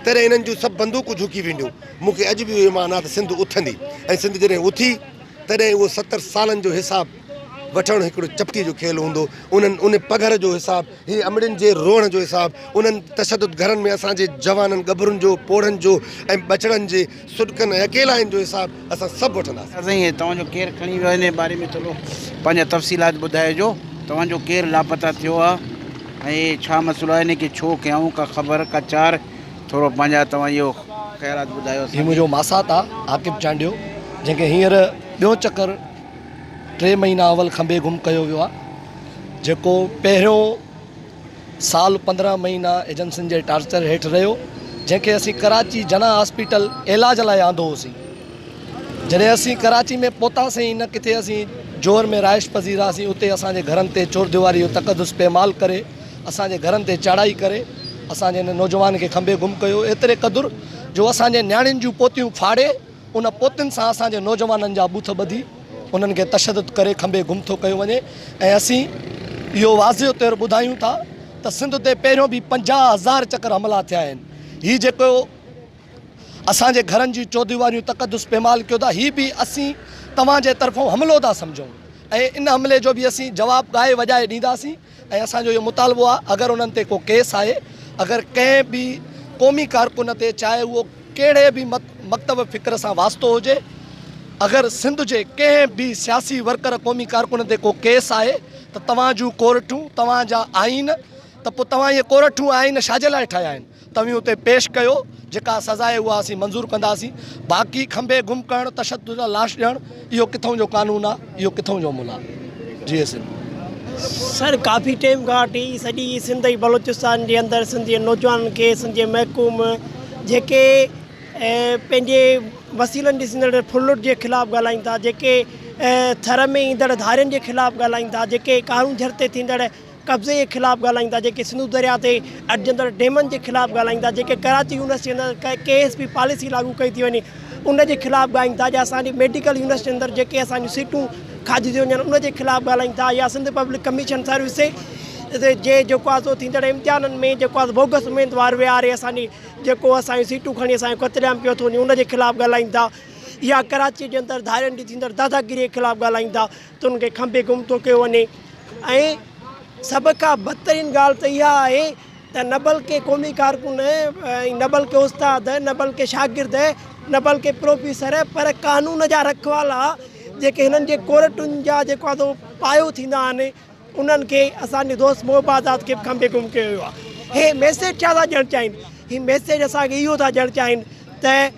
तॾहिं इन्हनि जूं सभु बंदूकूं झुकी वेंदियूं। मूंखे अॼु बि इहो ईमान आहे त सिंध उथंदी, ऐं सिंध जॾहिं उथी तॾहिं उहो 70 सालनि जो हिसाबु वठणु हिकिड़ो चपटी जो खेल हूंदो। उन पघर जो हिसाबु, हीअ अमड़ियुनि जे रोअण जो हिसाबु, उन्हनि तशदुद घरनि में असांजे जवाननि गबरुनि जो, पोड़नि जो ऐं बचड़नि जे सुॾकनि ऐं अकेलाइनि जो हिसाबु असां सभु वठंदासीं। साईं तव्हांजो केरु खणी वियो इन बारे में थोरो पंहिंजा तफ़सीलात ॿुधाइजो। तव्हांजो केरु लापता थियो आहे ऐं छा मसइलो आहे, इन खे छो कयूं, का ख़बर का चार, थोरो पंहिंजा तव्हां इहो ख़्यालात ॿुधायो। हीउ मुंहिंजो मासात आहे आकिब चांडियो, जंहिंखे हींअर ॿियो चकर 3 महीना अवल खंबे गुम कयो वियो आहे, जेको पहिरियों साल 15 महीना एजेंसियुनि जे टार्चर हेठि रहियो, जंहिंखे असीं कराची जना हॉस्पिटल इलाज लाइ आंदो हुओसीं। जॾहिं असीं कराची में पहुतासीं, न किथे असीं जोर में राइश पज़ीर हुआसीं, उते असांजे घरनि ते चोर दीवारी जो तक़दुस पेमाल करे, असांजे घरनि ते चढ़ाई करे असांजे हिन नौजवान खे खंबे गुम कयो। एतिरे क़दुरु जो असांजे नियाणियुनि जूं पोतियूं फाड़े उन पोतियुनि सां असांजे नौजवाननि जा बूथ ॿधी उन्हनि खे तशदुद करे खंबे गुम थो कयो वञे। ऐं असीं इहो वाज़ियो तौर ॿुधायूं था त सिंध ते पहिरियों बि 50,000 चकर हमला थिया आहिनि। हीउ जेको असांजे घरनि जी चौदीवारियूं तक़दुस पेमाल कयो था, हीउ बि असीं तव्हांजे तरफ़ां हमिलो था सम्झूं ऐं इन हमले जो बि असीं जवाबु ॻाए वॼाए ॾींदासीं। ऐं असांजो इहो मुतालबो आहे, अगरि उन्हनि ते को केस आहे, अगरि कंहिं बि क़ौमी कारकुन ते, चाहे उहो कहिड़े बि मकतब फ़िक्र सां वास्तो हुजे, अगरि सिंध जे कंहिं बि सियासी वर्कर क़ौमी कारकुन ते को केस आहे त तव्हां जूं कोर्टूं, तव्हांजा आइन, त पोइ तव्हां इहे कोर्टूं आइन छाजे लाइ ठाहिया आहिनि, तव्हीं उते पेश कयो, जेका सज़ा आहे उहा असीं मंज़ूरु कंदासीं। बाक़ी खंबे गुम करणु, तशद्दुद लाश ॾियणु, इहो किथां जो कानून आहे, इहो किथां जो अमल आहे। जी सर, काफ़ी टाइम खां वठी सॼी सिंध ऐं बलोचिस्तान जे अंदरि सिंधी नौजवाननि खे, सिंधी महकूम जेके पंहिंजे वसीलनि ॾिसंदड़ फुलुट जे ख़िलाफ़ु ॻाल्हाइनि था, जेके थर में ईंदड़ धारियुनि जे ख़िलाफ़ु ॻाल्हाइनि था, जेके कानून झर ते थींदड़ कब्ज़े जे ख़िलाफ़ु ॻाल्हाइनि था, जेके सिंधु दरिया ते अॾजंदड़ डेमनि जे ख़िलाफ़ु ॻाल्हाइनि था, जेके कराची यूनिवर्सिटी अंदरि KSP पॉलिसी लागू कई थी वञे उन जे ख़िलाफ़ु ॻाल्हाइनि था, या असांजी मेडिकल यूनिवर्सिटी अंदरि जेके असांजूं सीटूं खाजी थी वञनि उन जे ख़िलाफ़ु ॻाल्हाइनि था, या सिंध पब्लिक कमीशन सर्विस जे जेको आहे सो थींदड़ इम्तिहाननि में जेको आहे बोगस उम्मीदवार विहारे असांजी जेको असांजी सीटूं खणी असांजो क़तलेआम पियो थो वञे उनजे ख़िलाफ़ु ॻाल्हाइनि था, या कराची जे अंदरि धारियुनि जी थींदड़ दादागिरीअ जे ख़िलाफ़ु ॻाल्हाइनि था त उनखे खंबे गुम थो कयो वञे। ऐं सभ खां बदतरीन ॻाल्हि त इहा आहे त न बल्कि क़ौमी कारकुन न बल्कि उस्ताद न बल्कि शागिर्द न बल्कि प्रोफेसर पर कानून जा रखवाला जेके हिननि जे कोर्टुनि जा जेको आहे पायो थींदा आहिनि उन्हनि खे असांजे दोस्त मोहब आज़ाद खे खंबे गुम कयो वियो आहे। हे मैसेज छा था ॾियणु चाहिनि? हीउ मैसेज असांखे इहो था ॾियणु चाहिनि त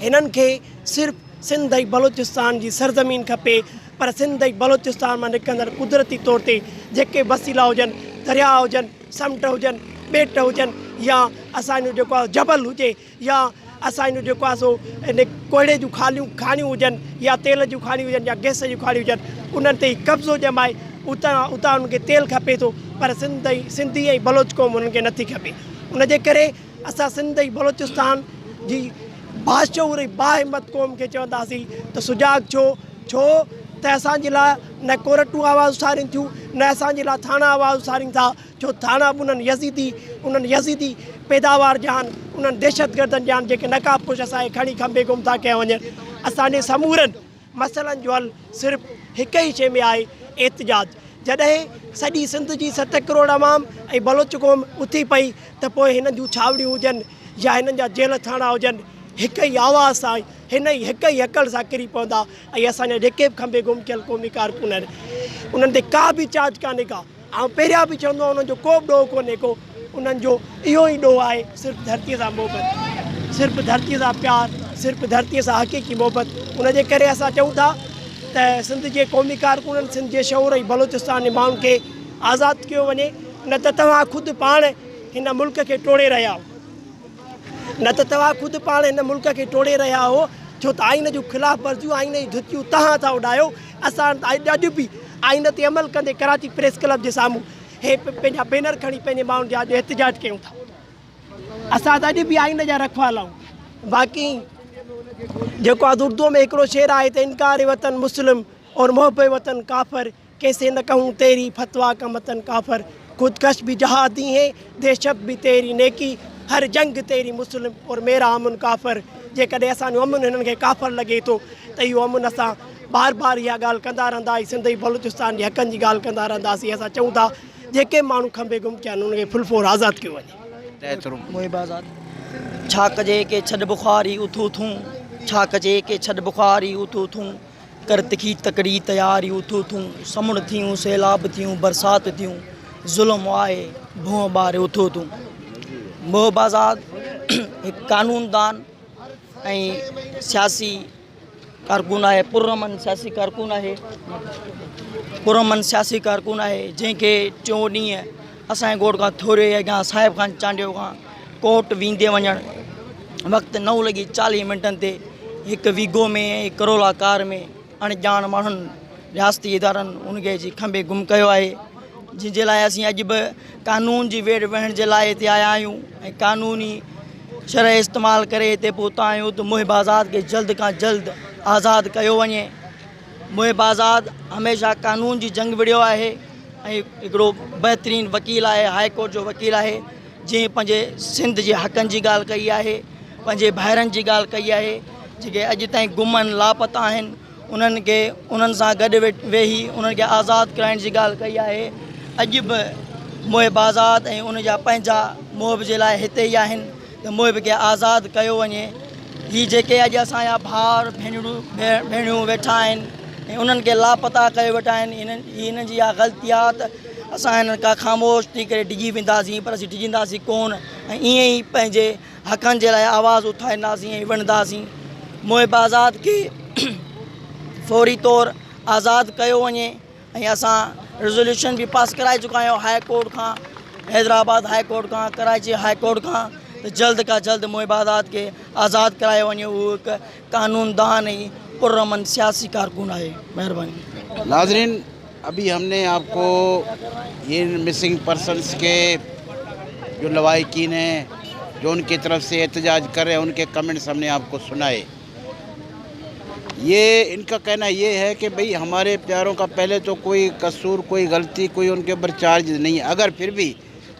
हिननि खे सिर्फ़ु सिंध ऐं बलोचिस्तान जी सरज़मीन खपे, पर सिंध ऐं बलोचिस्तान मां निकिरंदड़ कुदरती तौर ते जेके वसीला हुजनि, दरिया हुजनि, समुंड हुजनि, ॿेट हुजनि, या असांजो जेको आहे जबल हुजे, या असांजो जेको आहे सो इन कोयले जूं खाणियूं हुजनि, या तेल जूं खाणियूं हुजनि, या गैस जूं खाणियूं हुजनि, उन्हनि ते कब्ज़ो ॼमाए उतां उनखे तेल खपे थो, पर सिंधी ऐं बलोच क़ौम उन्हनि खे नथी खपे। उनजे करे असां सिंध ऐं बलोचिस्तान जी बाशऊर ऐं बाहिम्मत क़ौम खे चवंदासीं त सुजाग छो त असांजे लाइ न कोर्टूं आवाज़ उथारीनि थियूं, न असांजे लाइ थाणा आवाज़ उथारीनि था, छो थाणा बि उन्हनि यज़ीदी पैदावार जा आहिनि, उन्हनि दहशतगर्दनि जा आहिनि जेके नकाबपोश असांखे खणी खंबे गुम था कया वञनि। असांजे समूरनि मसइलनि जो हल सिर्फ़ु हिक ई शइ में आहे, एतिजाज। जॾहिं सॼी सिंध जी 7 करोड़ अवाम ऐं बलोच क़ौम उथी पई त पोइ हिन जूं छावड़ियूं हुजनि या हिननि जा जेल थाणा हुजनि, हिक ई आवाज़ सां हिन ई हिक ई हकड़ सां किरी पवंदा। ऐं असांजा जेके बि खंबे गुम थियल क़ौमी कारकुन आहिनि उन्हनि ते का बि चार्ज कान्हे का। ऐं पहिरियां बि चवंदो उन्हनि जो को बि ॾोह कोन्हे को, उन्हनि जो इहो ई ॾोह आहे सिर्फ़ु धरतीअ सां मोहबत, सिर्फ़ु धरतीअ सां प्यार, सिर्फ़ु धरतीअ सां हक़ीक़ी मोहबत। उनजे करे असां चऊं था त सिंध जे क़ौमी कारकुननि, सिंध जे शऊर ऐं बलोचिस्तान जे माण्हुनि खे आज़ादु कयो वञे, न त तव्हां ख़ुदि पाण हिन मुल्क खे टोड़े रहिया हो, न त तव्हां ख़ुदि पाण हिन मुल्क खे टोड़े रहिया हो, छो त आइन जूं ख़िलाफ़ वर्जियूं, आइन जी धुतियूं तव्हां था उॾायो। असां अॼु बि आइन ते अमल कंदे कराची प्रेस क्लब जे साम्हूं हे पंहिंजा बैनर खणी पंहिंजे माण्हुनि जा अॼु एहतिजाज कयूं था। असां त अॼु बि आइन जा रखवाला आहियूं। बाक़ी जेको आहे उर्दू में हिकिड़ो शेर आहे त इनकार वतन मुस्लिम और मोहब वतन काफ़र, कैसे न कहूँ तेरी फतवा का मतन काफ़र, खुदकश भी जहादी है दहशत भी तेरी नेकी, हर जंग तेरी मुस्लिम और मेरा अमन काफ़र। जेकॾहिं असांजो अमन हिननि खे काफ़र लॻे थो त इहो अमन असां बार बार इहा ॻाल्हि कंदा रहंदासीं, सिंध ऐं बलूचिस्तान जे हक़नि जी ॻाल्हि कंदा रहंदासीं। असां चऊं था जेके माण्हू खंबे गुम थिया आहिनि उनखे फुलफोर आज़ादु कयो वञे। मोहिब आज़ाद। छा कजे के छॾ बुखारी उथूं थूं, छा कजे के छॾ बुखारी उथूं थूं, कर तिखी तकड़ी तयारी उथूं थूं, समुंड थियूं सैलाब थियूं बरसाति थियूं, ज़ुल्म आहे भूं ॿार उथूं थूं। मोहिब आज़ाद हिकु कानूनदान ऐं सियासी कारकुन आहे, पुरअमन सियासी कारकुन आहे, पुरअमन सियासी कारकुन आहे जंहिंखे 4 ॾींहं असांजे ॻोठ खां थोरे अॻियां साहिब खान चांडियो खां कोर्ट वेंदे वञणु वक़्तु 9:40 ते हिकु वीगो में ऐं करोला कार में अणॼाण माण्हुनि रियासती इदारनि उनखे जी खंबे गुम कयो आहे, जंहिंजे लाइ असीं अॼु बि कानून जी वेड़ वेहण जे लाइ हिते आया आहियूं ऐं कानूनी शरह इस्तेमालु करे हिते पहुता आहियूं त मोहिब आज़ाद खे जल्द खां जल्द आज़ादु कयो वञे। मोहिब आज़ाद हमेशह कानून जी जंग विड़ियो आहे ऐं हिकिड़ो बहितरीनु वकील आहे, हाई कोर्ट जो वकील आहे, जंहिं पंहिंजे सिंध जे हक़नि जी ॻाल्हि कई आहे, पंहिंजे भाइरनि जी ॻाल्हि कई आहे, जेके अॼु ताईं गुमन लापता आहिनि उन्हनि खे उन्हनि सां गॾु वेही उन्हनि खे आज़ादु कराइण जी ॻाल्हि कई आहे। अॼु बि मोहिब आज़ाद ऐं उनजा पंहिंजा मोहिब जे लाइ हिते ई आहिनि त मोहिब खे आज़ादु कयो वञे। हीअ जेके अॼु असांजा भाउर भेणियूं वेठा आहिनि ऐं उन्हनि खे लापता कयो वेठा आहिनि, हिननि जी इहा ग़लती आहे त असां हिननि खां ख़ामोश थी करे डिॼी वेंदासीं, पर असीं डिॼंदासीं कोन ऐं ईअं ई पंहिंजे हक़नि जे लाइ आवाज़ु उथाईंदासीं ऐं वणंदासीं। मोहिब आज़ाद खे फौरी तौरु आज़ादु कयो वञे ऐं असां रेज़ोल्यूशन बि पास कराए चुका आहियूं हाई कोर्ट खां, हैदराबाद हाई कोर्ट खां, कराची हाई कोर्ट खां, तो जल्द का जल्द मोहिब आज़ाद के आज़ाद कराया वञे। वो एक कानूनदान ही पुरअमन सियासी कारकुन है। मेहरबानी। नाज़रीन, अभी हमने आपको ये मिसिंग पर्सनस के जो लवाहिकीन हैं जो उनकी तरफ से एहतजाज कर रहे हैं उनके कमेंट्स हमने आपको सुनाए। ये इनका कहना ये है कि भाई हमारे प्यारों का पहले तो कोई कसूर, कोई गलती, कोई उनके ऊपर चार्ज नहीं है। अगर फिर भी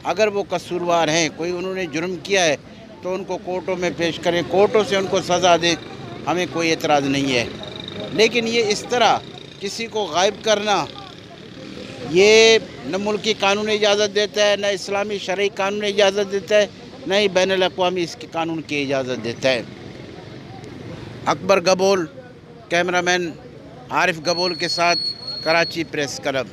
अगर वो कसूरवार हैं, कोई उन्होंने जुर्म किया है तो उनको कोर्टों में पेश करें, कोर्टों से उनको सज़ा दें, हमें कोई एतराज़ नहीं है। लेकिन ये इस तरह किसी को गायब करना, ये न मुल्की कानून इजाज़त देता है, न इस्लामी शरई कानून इजाज़त देता है, न ही बैनुल अक़वामी इसके कानून की इजाज़त देता है। अकबर गबोल, कैमरामैन आरिफ गबोल के साथ, कराची प्रेस क्लब।